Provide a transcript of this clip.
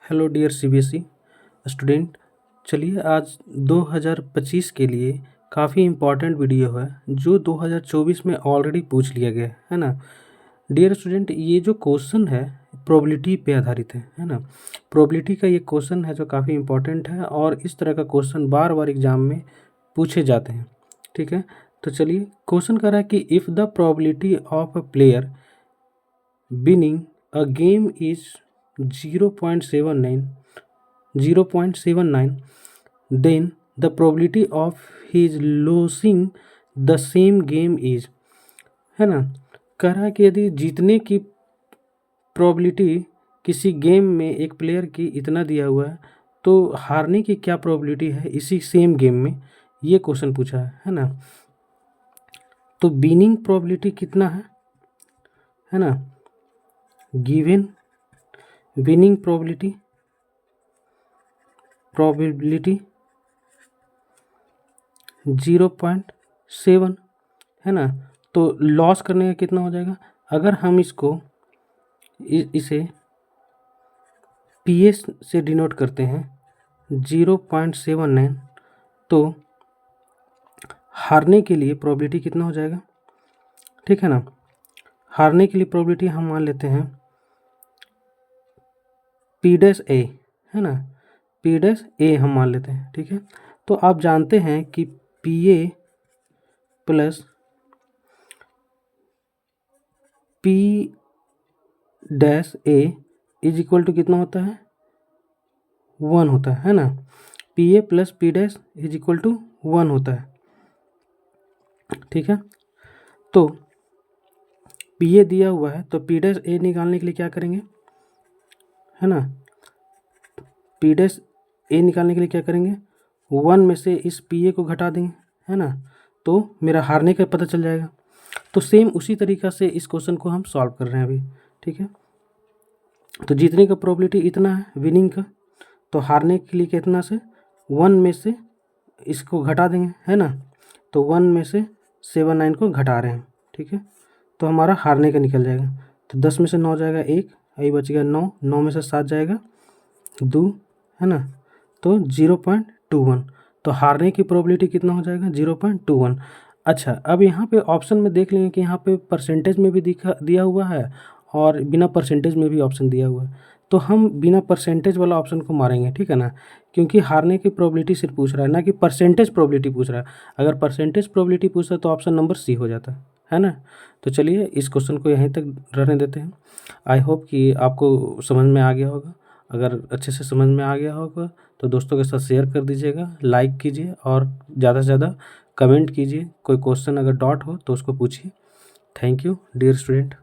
Hello dear CBSE student. चलिए आज 2025 के लिए काफ़ी इम्पॉर्टेंट वीडियो है जो 2024 में ऑलरेडी पूछ लिया गया है ना। डियर स्टूडेंट, ये जो क्वेश्चन है प्रोबेबिलिटी पे आधारित है ना। प्रोबेबिलिटी का ये क्वेश्चन है जो काफ़ी इम्पॉर्टेंट है और इस तरह का क्वेश्चन बार बार एग्जाम में पूछे जाते हैं। ठीक है, तो चलिए क्वेश्चन कर रहा है कि if the probability of a player winning a game is 0.79, then the probability of his losing the same game is, है ना। कह रहा है कि यदि जीतने की प्रोबेबिलिटी किसी गेम में एक प्लेयर की इतना दिया हुआ है तो हारने की क्या प्रोबेबिलिटी है इसी सेम गेम में, ये क्वेश्चन पूछा है ना। तो विनिंग प्रोबेबिलिटी कितना है ना। गिवन विनिंग प्रोबेबिलिटी 0.7 है ना। तो लॉस करने का कितना हो जाएगा, अगर हम इसको इसे PS से डिनोट करते हैं 0.79, तो हारने के लिए प्रोबेबिलिटी कितना हो जाएगा, ठीक है ना। हारने के लिए प्रोबेबिलिटी हम मान लेते हैं P' है ना, P' हम मान लेते हैं। ठीक है, तो आप जानते हैं कि PA plus P' A is equal to कितना होता है, 1 होता है ना। PA plus P' is equal to 1 होता है। ठीक है, तो PA दिया हुआ है तो P' निकालने के लिए क्या करेंगे, है ना। P' निकालने के लिए क्या करेंगे, 1 में से इस PA को घटा देंगे, है ना, तो मेरा हारने का पता चल जाएगा। तो सेम उसी तरीक़ा से इस क्वेश्चन को हम सॉल्व कर रहे हैं अभी। ठीक है, तो जीतने का प्रोबेबिलिटी इतना है विनिंग का, तो हारने के लिए कितना से 1 में से इसको घटा देंगे, है ना। तो 1 में से 79 को घटा रहे हैं। ठीक है, तो हमारा हारने का निकल जाएगा। तो 10 में से 9 जाएगा 1, यही बचेगा 9, 9 में से 7 जाएगा 2, है ना, तो 0.21। तो हारने की प्रोबेबिलिटी कितना हो जाएगा, 0.21। अच्छा, अब यहाँ पे ऑप्शन में देख लेंगे कि यहाँ पे परसेंटेज में भी दिया हुआ है और बिना परसेंटेज में भी ऑप्शन दिया हुआ है। तो हम बिना परसेंटेज वाला ऑप्शन को मारेंगे, ठीक है ना, क्योंकि हारने की प्रोबेबिलिटी सिर्फ पूछ रहा है, ना कि परसेंटेज प्रोबेबिलिटी पूछ रहा है। अगर परसेंटेज प्रोबेबिलिटी पूछता है तो ऑप्शन नंबर सी हो जाता है ना। तो चलिए इस क्वेश्चन को यहीं तक रहने देते हैं। आई होप कि आपको समझ में आ गया होगा। अगर अच्छे से समझ में आ गया होगा तो दोस्तों के साथ शेयर कर दीजिएगा, लाइक कीजिए और ज़्यादा से ज़्यादा कमेंट कीजिए। कोई क्वेश्चन अगर डाउट हो तो उसको पूछिए। Thank you dear student.